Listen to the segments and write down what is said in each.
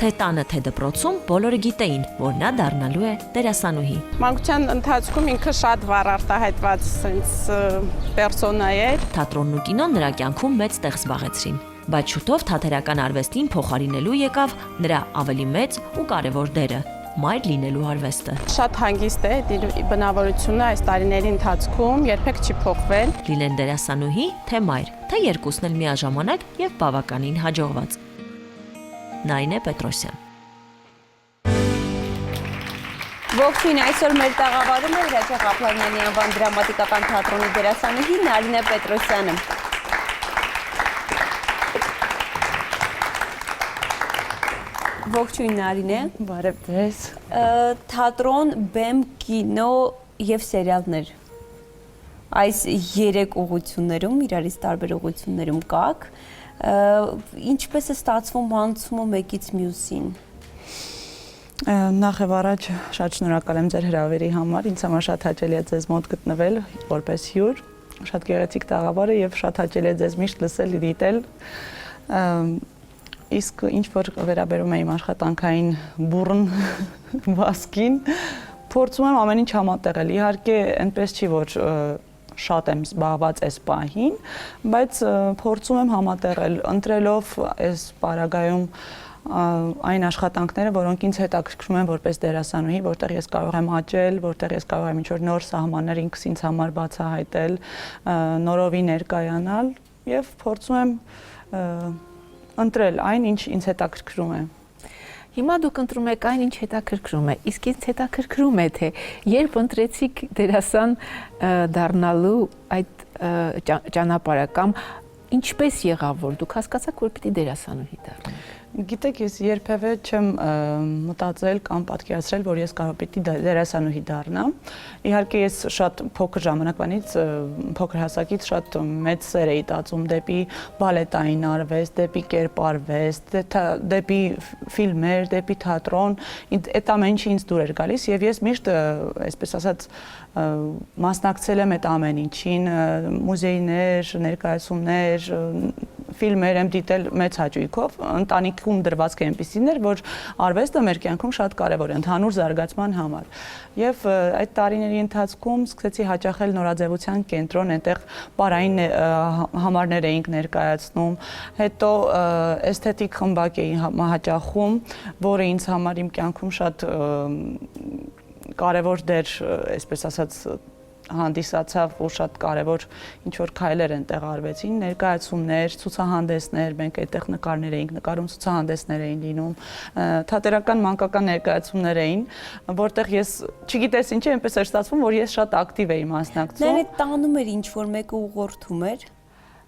Թե տանը, թե դպրոցում բոլորը գիտեին, որ նա դառնալու է դերասանուհի։ Մանկության ընթացքում ինքը շատ վառ արտահայտված պերսոնա էր։ Թատրոնն ու կինոն նրա կյանքում մեծ տեղ զբաղեցրին, բայց շուտով թատերական արվեստին փոխարինելու եկավ նրա ավելի մեծ ու կարևոր դերը՝ մայր լինելու արվեստը։ Շատ հանգիստ է իր բնավորությունը այս տարիների ընթացքում, երբեք չի փոխվել։ Լինեն դերասանուհի, թե մայր, թե երկուսն էլ միաժամանակ եւ բավականին հաջողված։ Նայինե Պետրոսյան։ Ողջույն, այսօր մեր տաղավարում է Հրաչյա Ղափլանյանի անվան դրամատիկական թատրոնի դերասանուհի Նարինե Պետրոսյանը։ Ողջույն Նարինե։ Բարև ձեզ։ Թատրոն, բեմ, կինո եւ սերիալներ։ Այս երեք ուղղություններում, իրարից տարբեր ուղղություններում կաք, ինչպես է ստացվում անցումը մեկից մյուսին։ Նախ եւ առաջ շատ շնորհակալ եմ ձեր հրավերի համար, ինձ համար շատ հաճելի է ձեզ մոտ գտնվել որպես հյուր, շատ գեղեցիկ տաղավար է եւ շատ հաճելի է ձեզ միշտ լսել, դիտել։ Իսկ ինչ որ վերաբերում է իմ աշխատանքային բուրըն վասկին, փորձում եմ ամեն ինչ համատեղել։ Իհարկե, այնպես չի, որ շատ եմ զբաղված այս պահին, բայց փորձում եմ համատեղել, ընտրելով այս պարագայում այն աշխատանքները, որոնք ինձ հետաքրքրում են որպես դերասանուհի, որտեղ ես կարող եմ աճել, որտեղ ես կարող եմ ինչ-որ նոր սահմաններ ինքս ինձ համար բացահայտել, նորովի ներկայանալ եւ փորձում եմ ընտրել այն, ինչ ինձ հետաքրքրում է։ Հիմա դուք ընտրում եք այն, ինչ հետաքրքրում է, իսկ ինձ հետաքրքրում է, թե երբ ընտրեցիք դերասան դառնալու այդ ճանապարհը կամ ինչպես եղավ, որ դուք հասկացաք, որ պիտի դերասանուհի դառնաք։ Գիտեք, ես երբևէ չեմ մտածել կամ պատկերացրել, որ ես կարող պիտի դերասանուհի դառնամ։ Իհարկե ես շատ փոքր ժամանակվանից, փոքր հասակից շատ մեծ սեր էի տածում դեպի բալետային արվեստ, դեպի կերպարվեստ, դեպի ֆիլմեր, դեպի թատրոն, այդ ամեն ինչը ինձ դուր էր գալիս եւ ես միշտ, այսպես ասած, մասնակցել եմ այդ ամեն ինչին, մուզեյներ, ներկայացումներ, ֆիլմեր եմ դիտել մեծ հաճույքով, ընտանիքում դրվածք է այնպիսին էր, որ արվեստը մեր կյանքում շատ կարևոր է ընդհանուր զարգացման համար։ Եվ այդ տարիների ընթացքում սկսեցի հաճախել նորաձևության կենտրոն, այնտեղ պարային համարներ էինք ներկայացնում, հետո էսթետիկ խմբակ էի հաճախում, որը ինձ համար իմ կյանքում շատ կարևոր դեր, այսպես ասած, հանդիսացավ, որ շատ կարևոր ինչ-որ քայլեր այնտեղ արվեցին, ներկայացումներ, ցուցահանդեսներ, մենք այդտեղ նկարներ էինք նկարում, ցուցահանդեսներ էին լինում, թատերական մանկական ներկայացումներ էին, որտեղ ես, չգիտես ինչ է, այնպես էր ստացվում, որ ես շատ ակտիվ էի մասնակցում։ Նրան տանում էր ինչ-որ մեկը ուղղորդում էր։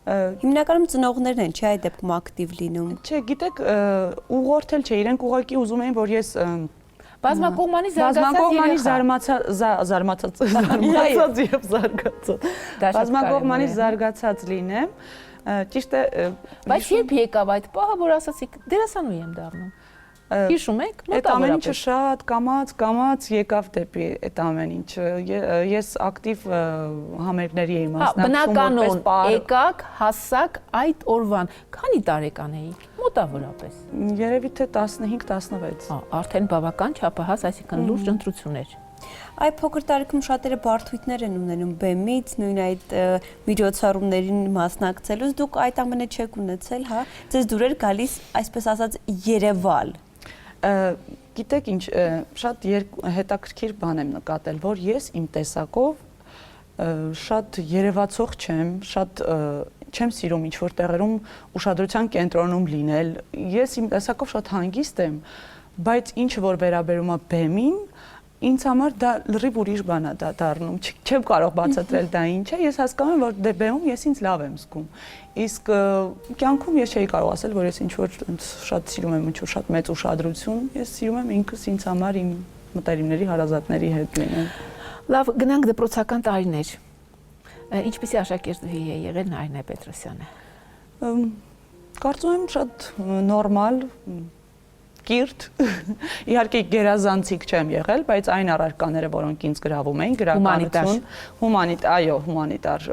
Հիմնականում ծնողներն են, չէ՞, այդ դեպքում ակտիվ լինում։ Չէ, գիտեք, ուղղորդել չէ, իրենք ուղղակի ուզում էին, որ ես Բազմակողմանի զարգացած եւ զարգացած։ Բազմակողմանի զարգացած լինեմ, ճիշտ է։ Բայց երբ եկավ այդ պահը, որ ասացիք դերասանուհի եմ դառնում։ Հիշում եք, այդ ամեն ինչը շատ կամաց եկավ դեպի այդ ամեն ինչը։ Ես ակտիվ համերգների էի մասնակցում, բնականon եկաք, հասակ այդ օրվան։ Քանի տարեկան էիք։ Մոտավորապես։ Երևի թե 15-16։ Արդեն բավական չափահաս, այսինքն լուրջ ընտրություններ։ Այդ փոքր տարիքում շատերը բարդույթներ են ունենում բեմից, նույն այդ միջոցառումներին մասնակցելուց, դուք այդ ամենը չեք ունեցել, հա։ Ձեզ դուր էր գալիս, այսպես ասած, երևալ։ Գիտեք ինչ, շատ հետաքրքիր բան եմ նկատել, որ ես իմ տեսակով շատ երևացող չեմ, շատ չեմ սիրում ինչ-որ տեղերում ուշադրության կենտրոնում լինել, ես իմ տեսակով շատ հանգիստ եմ, բայց ինչ որ վերաբերում է բեմին, ինձ համար դա լրիվ ուրիշ բան է դառնում, չեմ կարող բացատրել դա ինչ է, ես հասկանում եմ, որ դե բեմում ես ինձ լավ եմ զգում, իսկ կյանքում ես չէի կարող ասել, որ ես ինչ-որ շատ սիրում եմ ինչ-որ շատ մեծ ուշադրություն, ես սիրում եմ ինքս ինձ համար իմ մտերիմների, հարազատների հետ լինել։ Լավ, գնանք դպրոցական տարիներ։ Ինչպիսի աշակերտուհի է եղել Նարինե Պետրոսյանը։ Կարծում եմ շատ նորմալ, կիրթ, իհարկե գերազանցիկ չեմ եղել, բայց այն առարկաները, որոնք ինձ գրավում էին, գրականություն, հումանիտար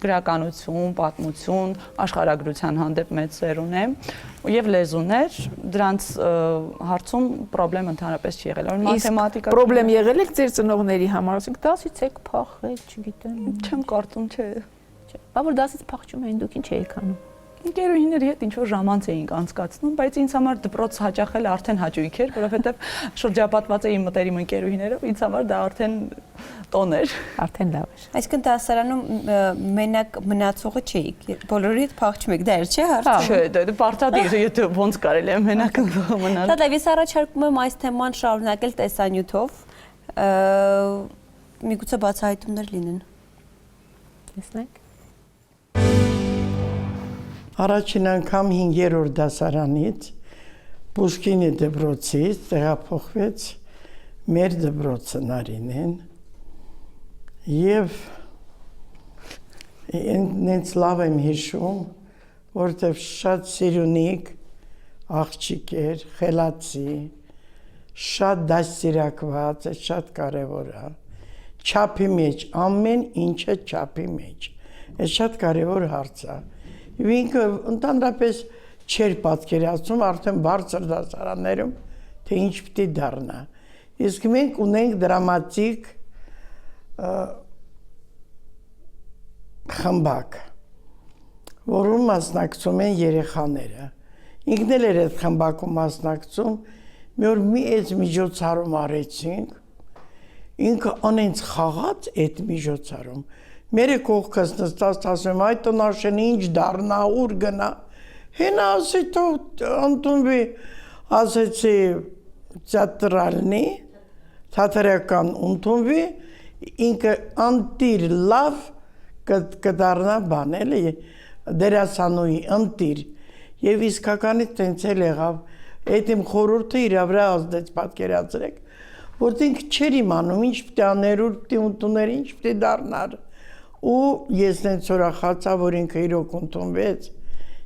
գրականություն, պատմություն, աշխարհագրության հանդեպ մեծ սերուն եմ եւ լեզուներ, դրանց հարցում խնդրեմ ընդհանրապես չի եղել, որ մաթեմատիկա Պրոբլեմ եղել եք ձեր ծնողների համար, ասենք դասից եք փախել, չգիտեմ։ չեմ կարծում, չէ։ Բա որ դասից փախչում էին դուք ինչ էիք անում։ Ընկերուհիների հետ ինչ-որ ժամանց էինք անցկացնում, բայց ինձ համար դպրոց հաճախել արդեն հաճույք էր, որովհետև շրջապատված էի մտերիմ ընկերուհիներով, ինձ համար դա արդեն տոն էր։ Արդեն լավ էր։ Այսինքն դասարանում մենակ մնացողը չէիք, բոլորի հետ փախչում եք, դա էր չէ հարցը։ Չէ, դա պարտադիր է, եթե ոնց կարելի է մենակ մնալ։ Դա ես առաջարկում եմ այս թեման շարունակել տեսանյութով, միգուցե բացահայտումներ լինեն։ Տեսնենք։ Առաջին անգամ 5-րդ դասարանից Պուշկինի դպրոցից տեղափոխվեց մեր դպրոցը Նարինեն եւ ինձ լավ եմ հիշում, որտեղ շատ սիրունիկ աղջիկ էր, խելացի, շատ դաստիարակված, շատ կարևոր է, չափի մեջ, ամեն ինչը չափի մեջ, այս շատ կարևոր հարց է։ Եվ ինքը ընդհանրապես չէր պատկերացնում արդեն բարձր դասարաններում, թե ինչ պիտի դառնա։ Իսկ մենք ունենք դրամատիկ խմբակ, որում մասնակցում են երեխաները։ Ինքն էլ էր այդ խմբակում մասնակցում, մի օր մի այս միջոցառում արեցինք, ինքը անենց խաղաց այդ միջոցառում։ Մերը կողքս նստած ասում, այդ տնաշենը ինչ դառնա, ուր գնա։ Հենա ասի թող ընդունվի, ասեցի թատրալնի, թատերական ընդունվի, ինքը անտիր լավ կդառնա բան, էլի դերասանուհի ընտիր։ Եվ իսկականից տենց էլ եղավ, այդ իմ խորհուրդը իր վրա ազդեց, պատկերացրեք, որ ինքը չէր իմանում, ինչ պիտի աներ, ուր պիտի ընդուներ, ինչ պիտի դառնար։ Ու ես նենց ուրախացա, որ ինքը իրոք ընդունվեց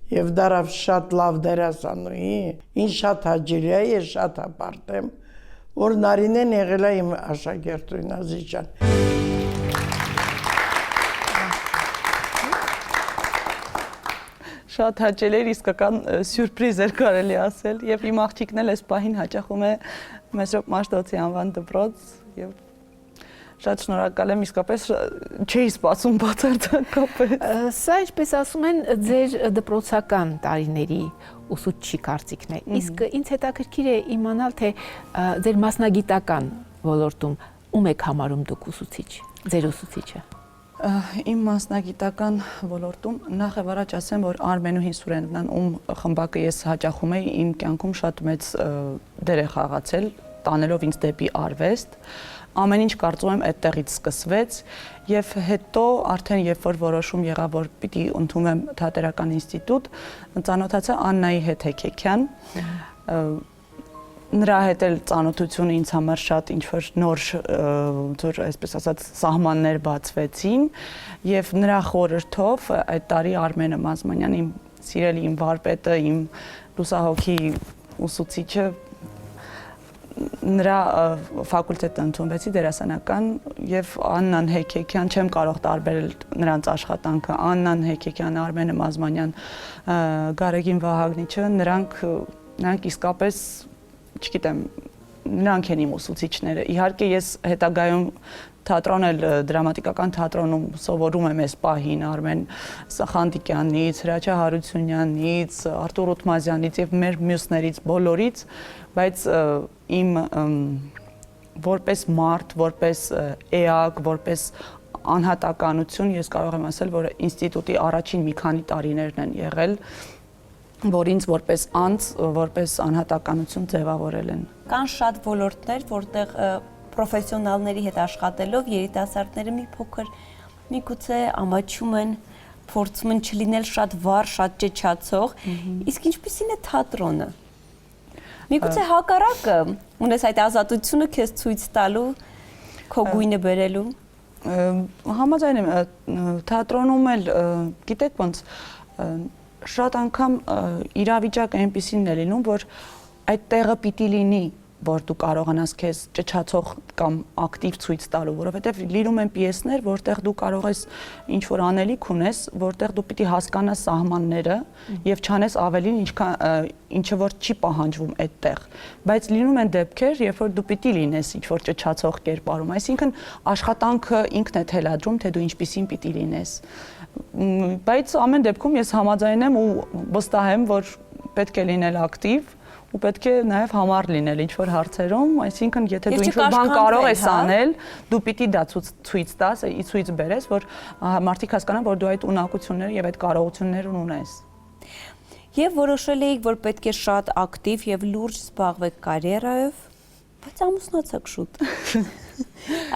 եւ դարավ շատ լավ դերասանուհի, ինձ շատ հաճելի է, ես շատ հպարտ եմ, որ Նարինեն եղել է իմ աշակերտուհին Ազիջան։ Շատ հաճելի էր, իսկական սյուրպրիզ էր կարելի ասել եւ իմ աղջիկն էլ այս պահին հաճախում է Մեսրոպ Մաշտոցի անվան դպրոց եւ շատ շնորհակալ եմ, իսկապես չէի սպասում բացարձակապես։ Սա ինչպես ասում են, ձեր դպրոցական տարիների ուսուցչի կարծիքն է։ Իսկ ինձ հետաքրքիր է իմանալ, թե ձեր մասնագիտական ոլորտում ում եք համարում դուք ուսուցիչ, ձեր ուսուցիչը։ Իմ մասնագիտական ոլորտում նախ եւ առաջ ասեմ, որ Արմենուհի Սուրենովնան, ում խմբակը ես հաճախում էի, իմ կյանքում շատ մեծ դեր է խաղացել, տանելով ինձ դեպի արվեստ։ Ամեն ինչ կարծում եմ այդտեղից սկսվեց եւ հետո արդեն երբ որ որոշում եղավ, որ պիտի ընդունվեմ թատերական ինստիտուտ, ծանոթացա Աննայի հետ Հեքեքյան։ Նրա հետ էլ ծանոթությունը ինձ համար շատ ինչ-որ նոր, այսպես ասած, սահմաններ բացվեցին եւ նրա խորհրդով այդ տարի Արմենը Մազմանյան, իմ սիրելի իմ վարպետը, իմ լուսահոգի ուսուցիչը, նրա ֆակուլտետը ընդունվեցի դերասանական եւ Աննան Հեքեքյան, չեմ կարող տարբերել նրանց աշխատանքը, Աննան Հեքեքյան, Արմենը Մազմանյան, Գարեգին Վահագնիչը, նրանք իսկապես, չգիտեմ, նրանք են իմ ուսուցիչները։ Իհարկե ես հետագայում թատրոն էլ դրամատիկական թատրոնում սովորում եմ այս պահին Արմեն Սախանդիկյանից, Հրաչյա Հարությունյանից, Արտուր Ութմազյանից եւ մեր մյուսներից բոլորից, բայց իմ որպես մարդ, որպես էակ, որպես անհատականություն ես կարող եմ ասել, որ ինստիտուտի առաջին մի քանի տարիներն են եղել, որ ինձ որպես անձ, որպես անհատականություն ձևավորել են։ Կան շատ ոլորտներ, որտեղ պրոֆեսիոնալների հետ աշխատելով երիտասարդները մի փոքր միգուցե ամաչում են, փորձում են չլինել շատ վառ, շատ ճճացող, իսկ ինչպիսին է թատրոնը։ Միգուցե հակառակը, ունես այդ ազատությունը քեզ ցույց տալու, քո գույնը բերելու։ Համաձայն եմ, թատրոնում էլ, գիտեք ոնց, շատ անգամ իրավիճակը այնպիսին է լինում, որ այդ տեղը պիտի լինի, որ դու կարողանաս քեզ ճչացող կամ ակտիվ ցույց տալու, որովհետև լիրում են պիեսներ, որտեղ դու կարող ես ինչ որ անելիք ունես, որտեղ դու պիտի հասկանաս սահմանները եւ չանես ավելին, ինչը որ չի պահանջվում այդտեղ։ Բայց լինում են դեպքեր, երբ որ դու պիտի լինես ինչ որ ճչացող կերպարում, այսինքն աշխատանքը ինքն է թելադրում, թե դու ինչպիսին պիտի լինես։ Բայց ամեն դեպքում ես համաձայն եմ ու վստահ եմ, որ պետք է լինել ակտիվ ու պետք է նաև համառ լինել ինչ որ հարցերում, այսինքն եթե դու ինչ-որ բան կարող ես անել, դու պիտի դա ցույց տաս, ցույց բերես, որ մարդիկ հասկանան, որ դու այդ ունակությունները եւ այդ կարողությունները ունես։ Եվ որոշել էիք, որ պետք է շատ ակտիվ եւ լուրջ զբաղվեք կարիերայով, բայց ամուսնացաք շուտ։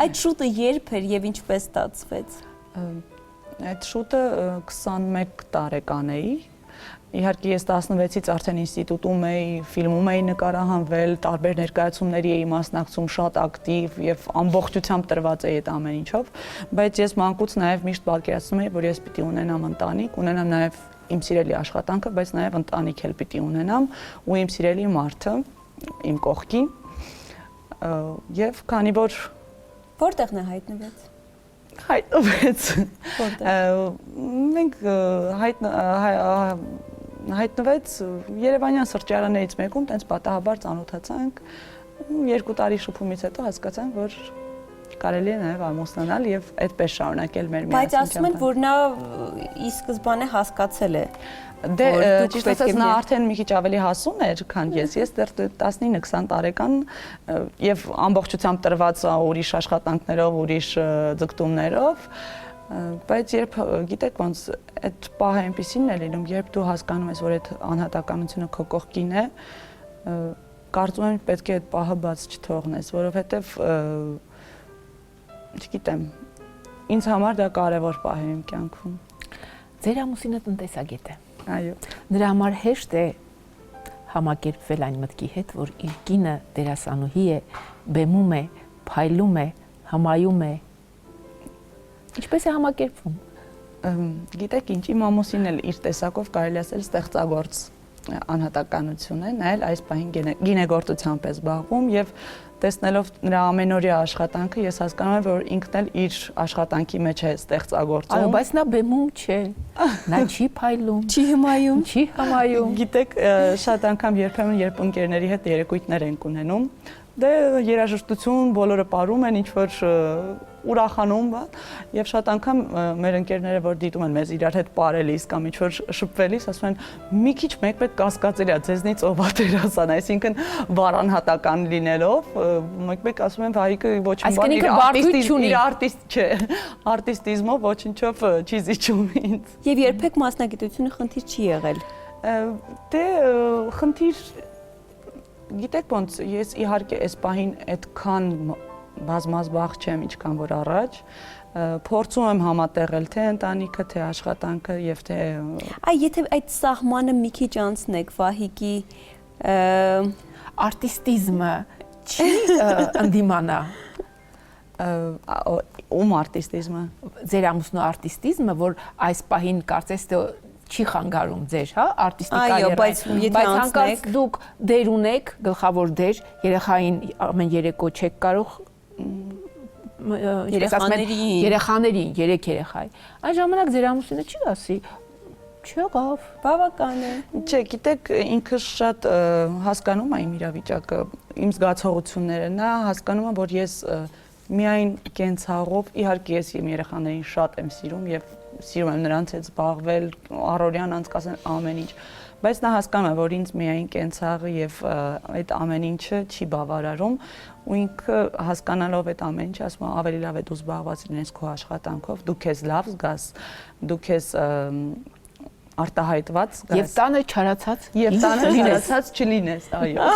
Այդ շուտը երբ էր եւ ինչպես ստացվեց։ Այդ շուտը 21 տարեկան էի։ Իհարկե ես 16-ից արդեն ինստիտուտում էի, ֆիլմում էի նկարահանվել, տարբեր ներկայացումների էի մասնակցում, շատ ակտիվ եւ ամբողջությամբ տրված էի այդ ամեն ինչով, բայց ես մանկուց նաեւ միշտ պատկերացնում էի, որ ես պիտի ունենամ ընտանիք, ունենամ նաեւ իմ սիրելի աշխատանքը, բայց նաեւ ընտանիք էլ պիտի ունենամ ու իմ սիրելի մարդը իմ կողքին։ Եվ քանի որ որտեղն է հայտնվեց։ Մենք հայտնվեց Երևանյան սրճարաններից մեկում, տենց պատահաբար ծանոթացանք, 2 տարի շփումից հետո հասկացանք, որ կարելի է նաև ամուսնանալ եւ այդպես շարունակել մեր միասին։ Բայց ասում են, որ նա ի սկզբանե հասկացել է։ Դե ճիշտ ասած նա արդեն մի քիչ ավելի հասուն էր, քան ես դեռ 19-20 տարեկան եւ ամբողջությամբ տրված ուրիշ աշխատանքներով, ուրիշ ձգտումներով, բայց երբ գիտեք ոնց այդ պահը այնպեսին է լինում, երբ դու հասկանում ես, որ այդ անհատականությունը քո կողքին է, կարծում եմ պետք է այդ պահը բաց չթողնես, որովհետեւ չգիտեմ, ինձ համար դա կարևոր պահ է իմ կյանքում։ Ձեր ամուսինը տնտեսագետ է։ Այո։ Նրա համար հեշտ է համակերպվել այն մտքի հետ, որ իր կինը դերասանուհի է, բեմում է, փայլում է, համայում է։ Ինչպես է համակերպվում։ Գիտեք ինչ, իմ ամուսինն էլ իր տեսակով կարելի ասել ստեղծագործ անհատականություն է, նա էլ այս պահին գինեգործությամբ է զբաղվում եւ տեսնելով նրա ամենօրյա աշխատանքը ես հասկանում եմ, որ ինքն էլ իր աշխատանքի մեջ է ստեղծագործում։ Այո, բայց նա բեմում չէ։ Նա չի փայլում, Չի հմայում։ չի համայում։ Գիտեք, շատ անգամ երբեմն երբ ընկերների հետ երեկույթներ ենք ունենում, դե երաժշտություն բոլորը ապարում են, ինչ որ ուրախանում, եւ շատ անգամ մեր ընկերները որ դիտում են մեզ իրար հետ ապարելիս կամ ինչ որ շփվելիս, ասում են մի քիչ մեկ պետք կասկածել է ձեզնից ով է դերասան, այսինքն վառ անհատական լինելով, մեկ ասում են հայիկը ոչ մի իր արտիստ չէ, արտիստիզմով ոչինչով չի զիջում ինձ։ Եվ երբեք մասնագիտությունը խնդիր չի եղել։ Դե խնդիր գիտեք ոնց ես իհարկե այս պահին այդքան բազմազբաղ չեմ ինչքան որ առաջ փորձում եմ համատեղել թե ընտանիքը թե աշխատանքը եւ թե Եթե այդ սահմանը մի քիչ անցնեք Վահիկի Արտիստիզմը չի ընդդիմանա ում արտիստիզմը ձեր ամուսնու արտիստիզմը, որ այս պահին կարծես թե չի խանգարում ձեր, հա, արտիստիկ կարիերային, բայց եթե հանկարծ դուք դեր ունեք, գլխավոր դեր, երեխային ամեն երեկո չեք կարող երեխաներին, 3 երեխայի։ Այն ժամանակ ձեր ամուսինը չի ասի, չեղավ, բավական է։ Չէ, գիտեք, ինքը շատ հասկանում է իմ իրավիճակը, իմ զգացողությունները, նա հասկանում է, որ ես միայն կենցաղով, իհարկե ես իմ երեխաներին շատ եմ սիրում եւ սիրում եմ նրանց հետ զբաղվել, առօրյան անցկացնել ամեն ինչ, բայց նա հասկանում է, որ ինձ միայն կենցաղը եւ այդ ամեն ինչը չի բավարարում ու ինքը հասկանալով այդ ամեն ինչը ասում է ավելի լավ է դու զբաղված լինես քո աշխատանքով, դու քեզ լավ զգաս, դու քեզ արտահայտված զգաս եւ տանը չարացած չլինես, այո։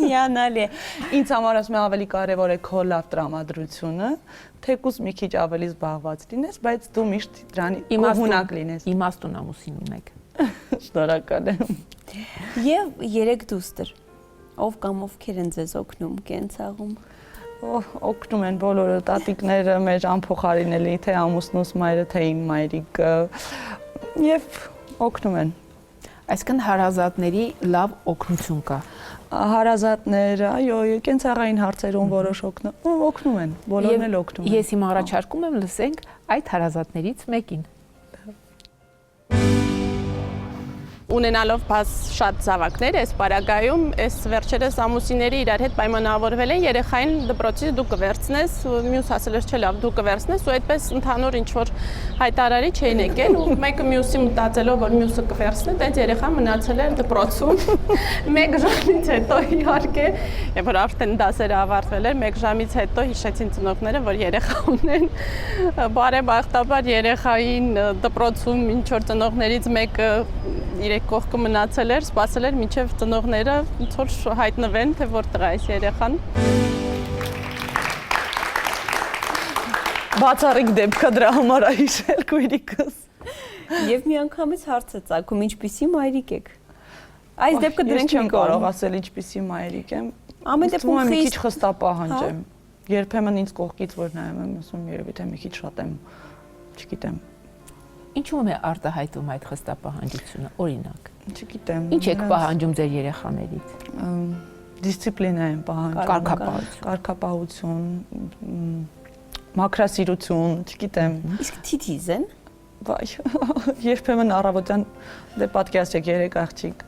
Հիանալի է։ Ինձ համար ասում եմ ավելի կարևոր է քո լավ տրամադրությունը, թեկուզ մի քիչ ավելի զբաղված լինես, բայց դու միշտ դրանի կողմունակ լինես։ Իմաստուն ամուսին ունեք։ Շնորհակալ եմ։ Եվ 3 դուստր։ Ով կամ ովքեր են ձեզ օգնում կենցաղում։ Օգնում են բոլորը, տատիկները, մեր անփոխարինելի, թե ամուսնուս մայրը, թե իմ մայրիկը, եւ օգնում են։ Այսինքն հարազատների լավ օգնություն կա։ հարազատներ, այո, կենցաղային հարցերում որոշ օգնում են, բոլորն էլ օգնում են։ Ես հիմա առաջարկում եմ լսենք այդ հարազատներից մեկին։ Ունենալով շատ զավակներ, այս պարագայում, այս վերջերս ամուսինների իրար հետ պայմանավորվել են երեխային դպրոցից դու կվերցնես, մյուս ասել էր չէ լավ, դու կվերցնես ու այդպես ընդհանուր ինչ-որ հայտարարի չէին եկել ու մեկը մյուսի մտածելով, որ մյուսը կվերցնի, այդ երեխան մնացել էր դպրոցում 1 ժամից հետո իհարկե, երբ որ արդեն դասերը ավարտվել էր, 1 ժամից հետո հիշեցին ծնողները, որ երեխա ունեն, բարեբախտաբար երեխային դպրոցում ինչ-որ ծնողներից մեկը իրեք կողքը մնացել էր, սպասել էր մինչև ծնողները ոնց որ հայտնվեն, թե որտեղ է այս երեխան։ Բացառիկ դեպք է դրա համար է հիշել քույրիկս։ Եվ միանգամից հարց է ծագում, ինչպիսի մայրիկ եք։ Այս դեպքը դրենք չեմ կարող ասել ինչպիսի մայրիկ եմ։ Ամեն դեպքում մի քիչ խստապահանջ եմ։ Երբեմն ինձ կողքից որ նայում եմ, ասում երևի թե մի քիչ շատ եմ, չգիտեմ։ Ինչու՞մ է արտահայտում այդ խստապահանջությունը, օրինակ։ Չգիտեմ։ Ինչ եք պահանջում ձեր երեխաներից։ Դիսցիպլինա եմ պահանջում, կարգապահություն, մաքրասիրություն, չգիտեմ։ Իսկ թիթիզ են։ Վայ, երբեմն առավոտյան դե պատկերացրեք 3 աղջիկ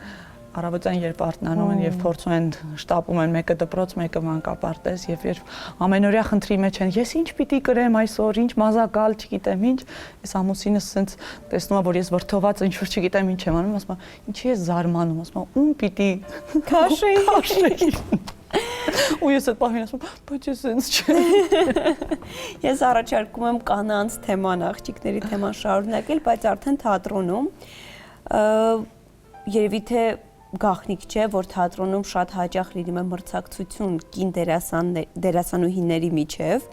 առավոտյան երբ արթնանում են եւ փորձում են շտապում են մեկը դպրոց, մեկը մանկապարտեզ եւ երբ ամենօրյա խնդրի մեջ են, ես ինչ պիտի կրեմ այսօր, ինչ մազակալ, չգիտեմ ինչ, այս ամուսինս ասենց տեսնում է, որ ես վրթոված ինչ որ չգիտեմ ինչ եմ անում, ասում է, ինչի ես զարմանում, ասում է, ում պիտի քաշեի։ Ու ես այդ պահին ասում, բայց ես ինձ չեմ։ Ես առաջարկում եմ կանանց թեման, աղջիկների թեման շարունակել, բայց արդեն թատրոնում երևի թե գաղտնիք չէ, որ թատրոնում շատ հաճախ լինում է մրցակցություն կին դերասանուհիների միջև։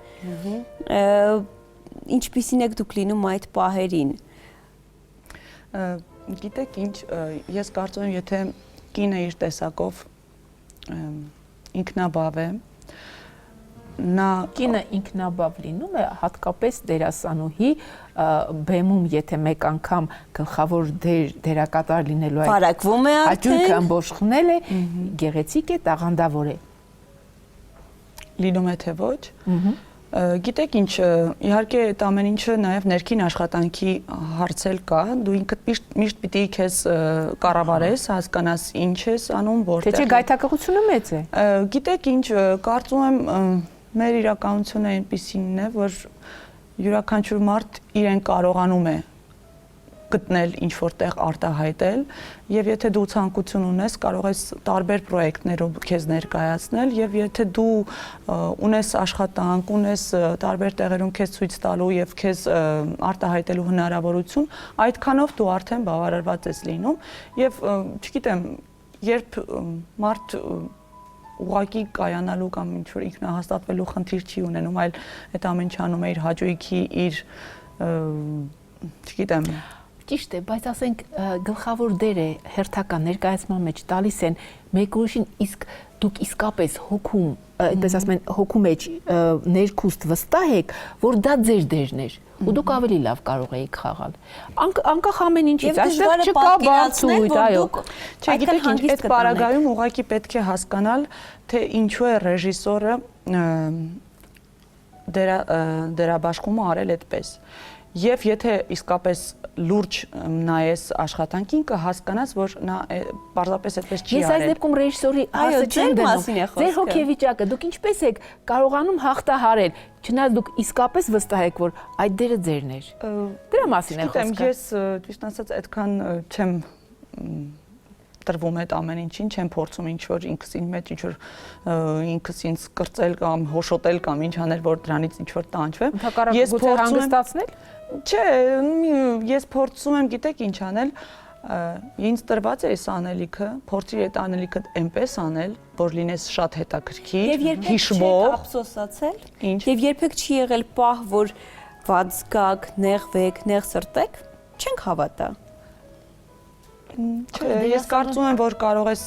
Ինչպիսին եք դուք լինում այդ պահերին։ Գիտեք ինչ, ես կարծում եմ, եթե կինը իր տեսակով ինքնաբավ է, Կինը ինքնաբավ լինում է, հատկապես դերասանուհի բեմում, եթե մեկ անգամ գլխավոր դերակատար լինելու այդ Վարակվում է հաճույքը արդեն։ ըմբոշխնել է, գեղեցիկ է, տաղանդավոր է։ լինում է թե ոչ։ Գիտեք ինչ, իհարկե այդ ամեն ինչը նաև ներքին աշխատանքի հարցել կա, դու ինքդ միշտ պիտի քեզ կառավարես, հասկանաս ինչ ես անում, որտեղ։ Թե չէ գայթակղությունը մեծ է։ Գիտեք ինչ, կարծում եմ մեր իրականությունը այնպիսին է, որ յուրաքանչյուր մարդ իրեն կարողանում է գտնել ինչ-որ տեղ արտահայտել եւ եթե դու ցանկություն ունես կարող ես տարբեր պրոյեկտներով քեզ ներկայացնել եւ եթե դու ունես աշխատանք, ունես տարբեր տեղերում քեզ ցույց տալու եւ քեզ արտահայտելու հնարավորություն, այդքանով դու արդեն բավարարված ես լինում եւ չգիտեմ, երբ մարդ ուղղակի կայանալու կամ ինչ-որ ինքնահաստատվելու խնդիր չի ունենում, այլ այդ ամեն ինչ անում է իր հաճույքի, իր չգիտեմ Ճիշտ է, բայց ասենք գլխավոր դեր է հերթական ներկայացման մեջ տալիս են մեկ ուրիշին, իսկ դուք իսկապես հոգում, այդպես ասում են, հոգու մեջ ներքուստ վստահ եք, որ դա ձեր դերն էր, ու դուք ավելի լավ կարող եք խաղալ։ Անկախ ամեն ինչից, այստեղ չկա բացույթ, այո։ Չէ, գիտեք ինչ, այդ պարագայում ուղղակի պետք է հասկանալ, թե ինչու է ռեժիսորը դերաբաշխումը արել այդպես։ Եվ եթե իսկապես լուրջ նայես աշխատանքին կհասկանաս, որ նա պարզապես այդպես չի արել։ Ես այս դեպքում ռեժիսորի հարցը չեմ դնում։ Ձեր հոգեվիճակը դուք ինչպես եք կարողանում հաղթահարել, չնայած դուք իսկապես վստահ եք, որ այդ դերը ձերն էր։ Դրա մասին է խոսքը։ Ես ճիշտ ասած այդքան չեմ տրվում այդ ամեն ինչին, չեմ փորձում ինչ-որ ինքս ինձ մեջ ինչ-որ ինքս ինձ կրծել կամ հոշոտել կամ ինչ անել, որ դրանից ինչ-որ տանջվեմ։ Ես փորձում եմ հանգստացնել։ Չէ, ես փորձում եմ, գիտեք ինչ անել, ինձ տրված է այս անելիքը, փորձի այդ անելիքը այնպես անել, որ լինես շատ հետաքրքիր, Եվ երբեք հիշվող, չեք ափսոսացել։ Ինչ։ Եվ երբեք չի եղել պահ, որ վատ զգաք, նեղվեք, նեղ սրտեք։ Չենք հավատա։ Չէ, ես կարծում եմ, որ կարող ես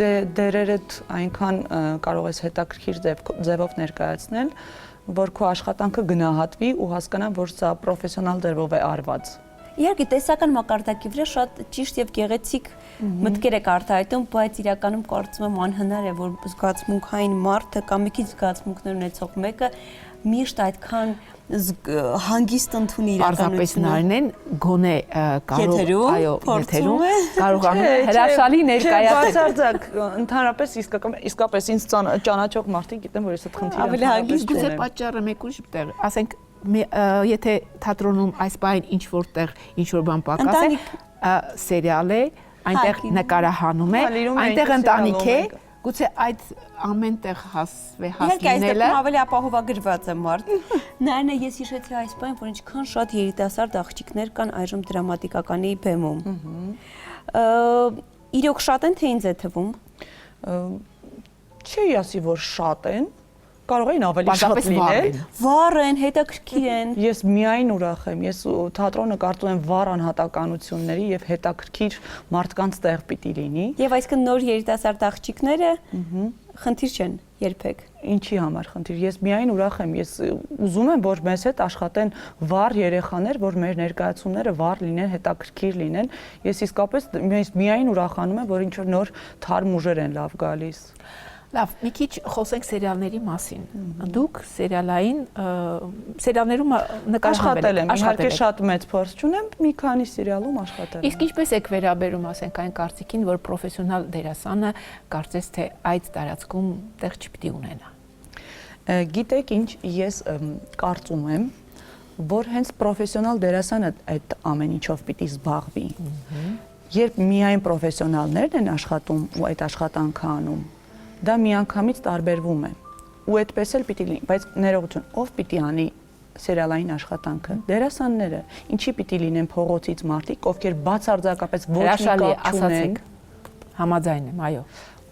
դերերդ այնքան կարող ես հետաքրքիր ձևով ներկայացնել, որ քո աշխատանքը գնահատվի ու հասկանան, որ սա պրոֆեսիոնալ ձևով է արված։ Իհարկե տեսական մակարդակի վրա շատ ճիշտ եւ գեղեցիկ մտքեր եք արտահայտում, բայց իրականում կարծում եմ անհնար է, որ զգացմունքային մարդը կամ մի քիչ զգացմունքներ ունեցող մեկը միշտ այդքան հանգիստ ընդունի Պարզապես իրականությունը։ նարնեն գոնե կարող, այո, փորձում է։ կարողանում է հրաշալի ներկայացնել։ Բացարձակ ընդհանրապես իսկապես ինձ ճանաչող մարդիկ գիտեն, որ ես այդ խնդիրը Ավելի հագիստ Գուցե պատճառը մեկ ուրիշ տեղ, ասենք եթե թատրոնում այս բան ինչ որտեղ ինչ որ բան պակաս է, սերիալ է, այնտեղ նկարահանում է, այնտեղ ընտանիք է, գուցե այդ ամեն տեղ հասնելը Իհարկե, ավելի ապահովագրված է մարդ։ Նայանը ես հիշեցի այս բանը, որ ինչքան շատ երիտասարդ աղջիկներ կան այժմ դրամատիկականի բեմում։ Իրոք շատ են, թե ինձ է թվում։ Չի ասի, որ շատ են, կարող էին ավելի շատ լինել։ Վառ են, հետաքրքիր են։ Ես միայն ուրախ եմ։ Ես թատրոնը կարծում եմ վառ անհատականությունների եւ հետաքրքիր մարդկանց տեղ պիտի լինի։ Եվ այսինքն նոր երիտասարդ աղջիկները խնդիր չեն երբեք։ Ինչի համար խնդիր։ Ես միայն ուրախ եմ։ Ես ուզում եմ, որ մեզ հետ աշխատեն վառ երեխաներ, որ մեր ներկայացումները վառ լինեն, հետաքրքիր լինեն։ Ես իսկապես միայն ուրախանում եմ, որ ինչ որ նոր թարմ ուժեր են լավ գալիս։ Լավ, մի քիչ խոսենք սերիալների մասին։ Դուք սերիալներում նկարահանվել եք, իհարկե շատ մեծ փորձ չունեմ, մի քանի սերիալում աշխատել եմ։ Իսկ ինչպես եք վերաբերում, ասենք, այն կարծիքին, որ պրոֆեսիոնալ դերասանը կարծես թե այդ տարածքում տեղ չպիտի ունենա։ Գիտեք ինչ, ես կարծում եմ, որ հենց պրոֆեսիոնալ դերասանը այդ ամեն ինչով պիտի զբաղվի։ Երբ միայն պրոֆեսիոնալներն են աշխատում ու այդ աշխատանքը անում, դա միանգամից տարբերվում է ու այդպես էլ պիտի լինի, բայց ներողություն, ով պիտի անի սերիալային աշխատանքը, դերասանները, ինչի պիտի լինեն փողոցից մարդիկ, ովքեր բացարձակապես ոչ մի կապ չունեն, համաձայն եմ, այո։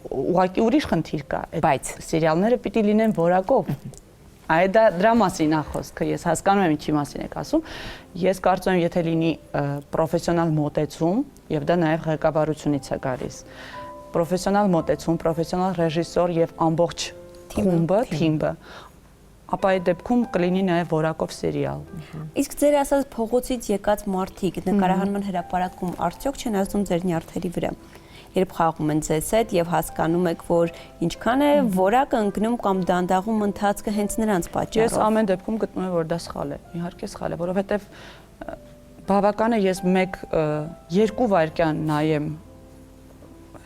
Ուղղակի ուրիշ խնդիր կա, բայց սերիալները պիտի լինեն որակով։ Այդ դրա մասին է խոսքը, ես հասկանում եմ ինչի մասին եք ասում։ Ես կարծում եմ, եթե լինի պրոֆեսիոնալ մոտեցում, եւ դա նաեւ ղեկավարությունից է գալիս, պրոֆեսիոնալ մոտեցում, պրոֆեսիոնալ ռեժիսոր եւ ամբողջ թիմը, ապա այդ դեպքում կլինի նաեւ որակով սերիալ։ Իսկ ձեր ասած փողոցից եկած մարդիկ նկարահանման հրապարակում արդյոք չեն ազդում ձեր նյարդերի վրա։ Երբ խաղում են ձեզ հետ եւ հասկանում եք, որ ինչքան է որակը ընկնում կամ դանդաղում ընթացքը հենց նրանց պատճառով։ Ես ամեն դեպքում գտնում եմ, որ դա սխալ է։ Իհարկե սխալ է, որովհետեւ բավական է ես 1-2 վայրկյան նայեմ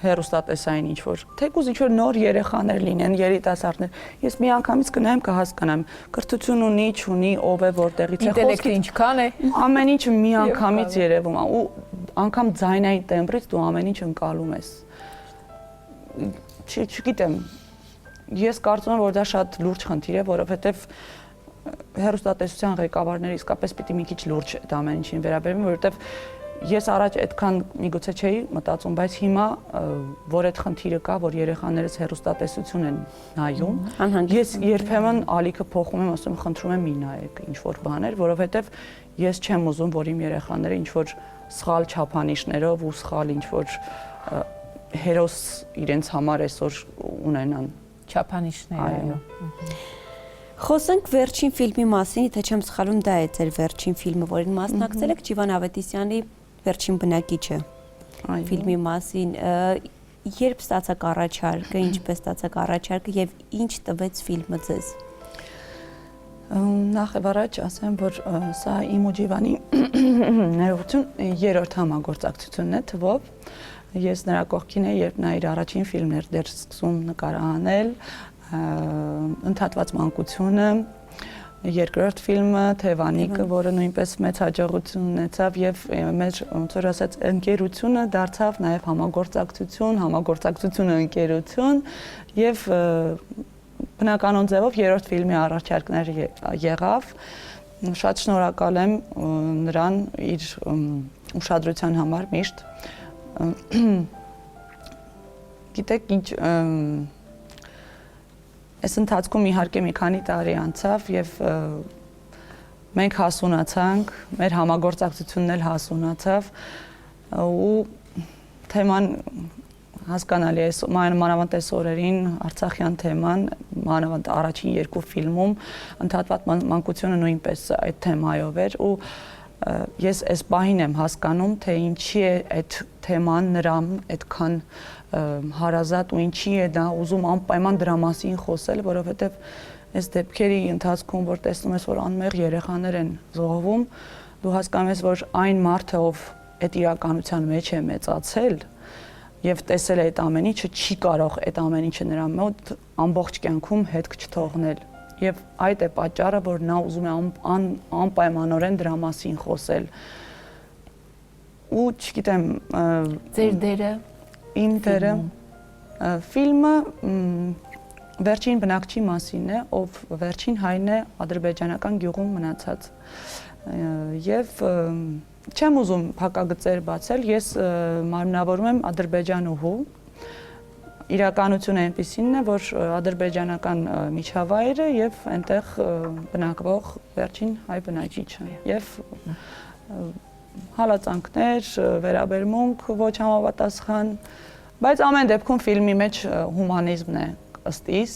հերոստատեսային ինչ որ թեկուզ ինչ որ նոր երեխաներ լինեն, երիտասարդներ, ես մի անգամից կնայեմ կհասկանամ կրթություն ունի, չունի, ով է, որտեղից է, ինտելեկտը ինչքան է, ամեն ինչը մի անգամից երևում է ու անգամ ձայնային տեմբրից դու ամեն ինչ ընկալում ես։ Չգիտեմ, ես կարծում եմ, որ դա շատ լուրջ խնդիր է, որովհետև հերոստատեսության ղեկավարները իսկապես պիտի մի քիչ լուրջ այդ ամեն ինչին վերաբերվեն, որովհետև ես առաջ այդքան միգուցե չէի մտածում, բայց հիմա որ այդ խնդիրը կա, որ երեխաներս հերոստատեսություն են նայում, ես երբեմն ալիքը փոխում եմ, ասում խնդրում եմ մի նայեք ինչ որ բաներ, որովհետև ես չեմ ուզում, որ իմ երեխաները ինչ որ սխալ չափանիշներով ու սխալ ինչ որ հերոս իրենց համար այսօր ունենան չափանիշներ, այո։ Խոսենք վերջին ֆիլմի մասին, եթե չեմ սխալվում, դա է ձեր վերջին ֆիլմը, որին մասնակցել եք Ջիվան Ավետիսյանի Վերջին բնակիչը ֆիլմի մասին, երբ ստացաք առաջարկը, ինչպես ստացաք առաջարկը եւ ինչ տվեց ֆիլմը ձեզ։ Նախ եւ առաջ ասեմ, որ սա իմ ու Ջիվանի ներողություն երրորդ համագործակցությունն է թվով։ Ես նրա կողքին եմ, երբ նա իր առաջին ֆիլմն էր դեռ սկսում նկարահանել, ընդհատված մանկությունը, երկրորդ ֆիլմը Թևանիկը, որը նույնպես մեծ հաջողություն ունեցավ եւ մեր ոնց որ ասած ընկերությունը դարձավ նաեւ համագործակցությունը ընկերություն եւ բնականon ձևով երրորդ ֆիլմի առաջարկներ եղավ։ Շատ շնորհակալ եմ նրան իր ուշադրության համար միշտ։ Գիտեք ինչ Այս ընթացքում իհարկե մի քանի տարի անցավ եւ մենք հասունացանք, մեր համագործակցությունն էլ հասունացավ ու թեման հասկանալի է, մանավանդ այս օրերին Արցախյան թեման, մանավանդ առաջին երկու ֆիլմում ընդհատված մանկությունը նույնպես այդ թեմայով էր ու ես այս պահին եմ հասկանում, թե ինչի է այդ թեման նրան այդքան հարազատ ու ինչի է դա ուզում անպայման դրա մասին խոսել, որովհետև այս դեպքերի ընթացքում, որ տեսնում ես, որ անմեղ երեխաներ են զոհվում, դու հասկանում ես, որ այն մարդը, ով այդ իրականության մեջ է մեծացել եւ տեսել է այդ ամեն ինչը, չի կարող այդ ամեն ինչը նրա մոտ ամբողջ կյանքում հետք չթողնել։ Եվ այդ է պատճառը, որ նա ուզում է անպայմանորեն դրա մասին խոսել։ Ու չգիտեմ, Ձեր դերը իմ դերը ֆիլմը վերջին բնակչի մասին է, ով վերջին հայն է ադրբեջանական գյուղում մնացած։ Եվ չեմ ուզում փակագծեր բացել, ես մարմնավորում եմ ադրբեջանուհու։ Իրականությունը այնպիսին է, որ ադրբեջանական միջավայրը եւ այնտեղ բնակվող վերջին հայ բնակիչը եւ հալածանքներ, վերաբերմունք ոչ համապատասխան, բայց ամեն դեպքում ֆիլմի մեջ հումանիզմն է ըստ իս։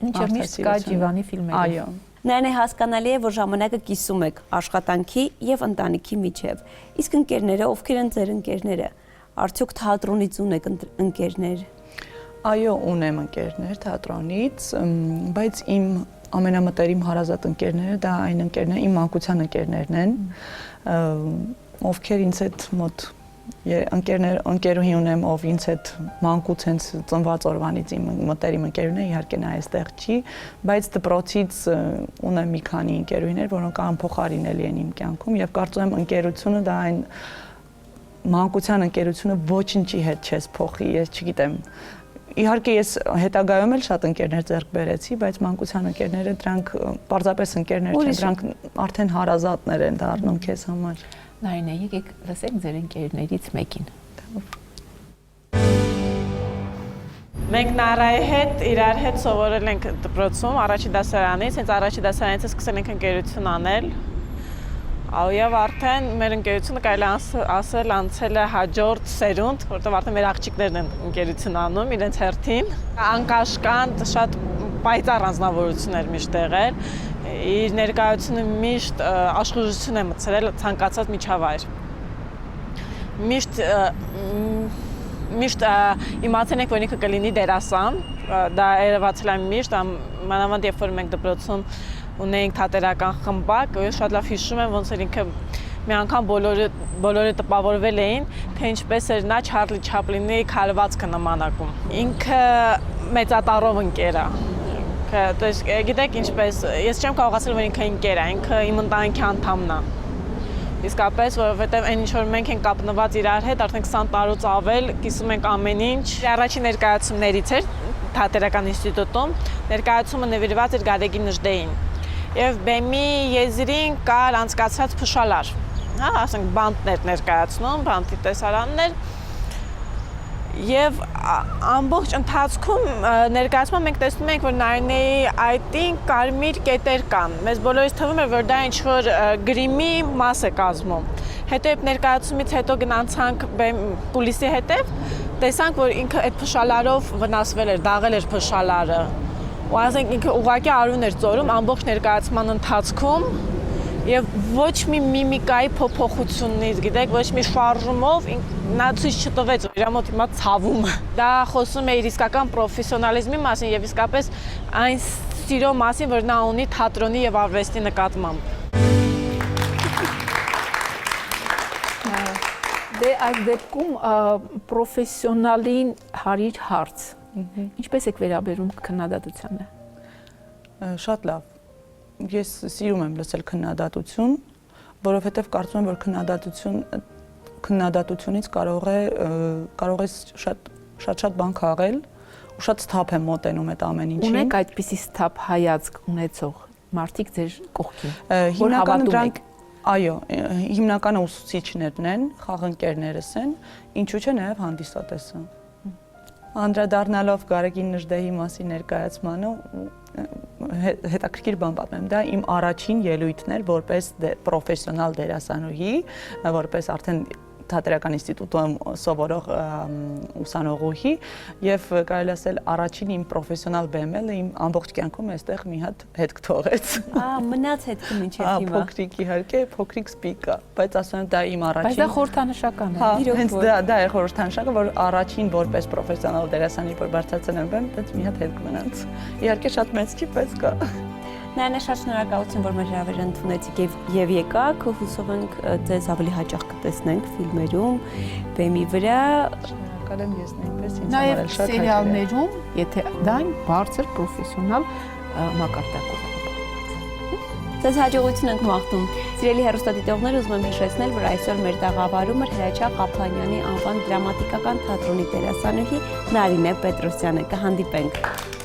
Ինչը միշտ կա Ջիվանի ֆիլմերում։ Այո։ Նրան է հասկանալի է, որ ժամանակը կիսում եք աշխատանքի եւ ընտանիքի միջև։ Իսկ ընկերները, ովքեր են ձեր ընկերները, արդյոք թատրոնից ունեք ընկերներ։ Այո, ունեմ ընկերներ թատրոնից, բայց իմ ամենամտերիմ հարազատ ընկերները դա այն ընկերները, իմ մանկության ընկերներն են, ովքեր ինձ հետ մոտ ընկերուհի ունեմ, ով ինձ հետ մանկուց հենց ծնված օրվանից իմ մտերիմ ընկերուհին է, իհարկե նա այստեղ չի, բայց դպրոցից ունեմ մի քանի ընկերուհիներ, որոնք անփոխարինելի են իմ կյանքում եւ կարծում եմ ընկերությունը դա այն մանկության ընկերությունը ոչինչի հետ չես փոխի, ես չգիտեմ։ Իհարկե ես հետագայում էլ շատ ընկերներ ձեռք բերեցի, բայց մանկության ընկերները դրանք պարզապես ընկերներ չեն, դրանք արդեն հարազատներ են դառնում քեզ համար։ Նարինե, եկեք լսենք ձեր ընկերներից մեկին։ Մենք Նարայի հետ իրար հետ սովորել ենք դպրոցում առաջի դասարանից, հենց առաջի դասարանից սկսել ենք ընկերություն անել։ Եվ արդեն մեր ընկերությունը կարելի ասել անցել է հաջորդ սերունդ, որտեղ արդեն մեր աղջիկներն են ընկերություն անում իրենց հերթին։ Անկաշկանդ շատ պայծառ անձնավորություն էր միշտ եղել։ Իր ներկայությունը միշտ աշխուժություն է մտցրել ցանկացած միջավայր։ Միշտ իմացել ենք, որ ինքը կլինի դերասան, դա երևացել է միշտ, մանավանդ երբ որ մենք դպրոցում ունեինք թատերական խմբակ, շատ լավ հիշում եմ, ոնց էր ինքը մի անգամ բոլորը տպավորվել էին, թե ինչպես էր նա Չարլի Չապլինի քարվածքը նմանակում։ Ինքը մեծատառով ընկեր է։ Գիտեք ինչպես, ես չեմ կարող ասել, որ ինքը ընկեր է, ինքը իմ ընտանիքի անդամն է։ Իսկապես, որովհետև այն ինչ որ մենք ենք կապնված իրար հետ, արդեն 20 տարուց ավել, կիսում ենք ամեն ինչ։ Առաջին ներկայացումներից էր թատերական ինստիտուտում, ներկայացումը նվիրված էր Գարեգին Նժդեին։ Եվ բեմի եզրին կար անցկացված փշալար, ասենք բանտներ ներկայացնում, բանտի տեսարաններ։ Եվ ամբողջ ընթացքում ներկայացումը մենք տեսնում ենք, որ Նարինեի այտին կարմիր կետեր կան։ Մեզ բոլորիս թվում էր, որ դա ինչ-որ գրիմի մաս է կազմում։ Հետո երբ ներկայացումից հետո գնացանք կուլիսի հետև, տեսանք, որ ինքը այդ փշալարով վնասվել էր, դաղել էր փշալարը։ Ու ասենք ինքը ուղղակի արյուն էր ծորում ամբողջ ներկայացման ընթացքում։ Եվ ոչ մի միմիկայի փոփոխությունից, գիտեք, ոչ մի շարժումով նա ցույց չտվեց, որ իր մոտ հիմա ցավում է։ Դա խոսում է իր իսկական պրոֆեսիոնալիզմի մասին եւ իսկապես այն սիրո մասին, որ նա ունի թատրոնի եւ արվեստի նկատմամբ։ Դե այս դեպքում պրոֆեսիոնալին հարիր հարց։ Ինչպես եք վերաբերում քննադատությանը։ Շատ լավ։ Ես սիրում եմ լսել քննադատություն, որովհետև կարծում եմ, որ քննադատությունից կարող ես շատ բան քաղել ու շատ սթափ եմ մոտենում այդ ամեն ինչին։ Ունեք այդպիսի սթափ հայացք ունեցող մարդիկ ձեր կողքին, որ Հիմնականը հավատում դրանք, եք։ այո, հիմնականը ուսուցիչներն են, խաղընկերներս են, ինչու՞ չէ նաև հանդիսատեսը։ Անդրադառնալով Գարեգին Նժդեի մասին ներկայացմանը հետաքրքիր բան պատմեմ, դա իմ առաջին ելույթն էր որպես պրոֆեսիոնալ դերասանուհի, որպես արդեն թատերական ինստիտուտում սովորող ուսանողուհի եւ կարելի ասել առաջին իմ պրոֆեսիոնալ բեմելը իմ ամբողջ կյանքում այստեղ մի հատ հետք թողեց։ Մնաց հետքը մինչև հիմա։ Փոքրիկ իհարկե, փոքրիկ սպիկա, բայց ասում եմ դա իմ առաջին։ Բայց դա խորհրդանշական է։ Հենց դա է խորհրդանշակը, որ առաջին որպես պրոֆեսիոնալ դերասանի որ բարձրացել եմ բեմ, դա մի հատ հետք մնաց։ Իհարկե շատ մեծ չի, բայց կա։ Նայանա, շատ շնորհակալություն, որ մեր հրավերը ընդունեցիք եւ եկաք, հուսով ենք ձեզ ավելի հաճախ կտեսնենք ֆիլմերում, բեմի վրա։ Շնորհակալ եմ ես նույնպես, ինձ համար Նաև էլ շատ հաճելի է։ սերիալներում, եթե դայն բարձր պրոֆեսիոնալ մակարդակով։ Ձեզ հաջողություն ենք մաղթում։ Սիրելի հեռուստադիտողներ, ուզում եմ հիշեցնել, որ այսօր մեր տաղավարում էր Հրաչյա Ղափանյանի անվան դրամատիկական թատրոնի դերասանուհի Նարինե Պետրոսյանը։ Կհանդիպենք։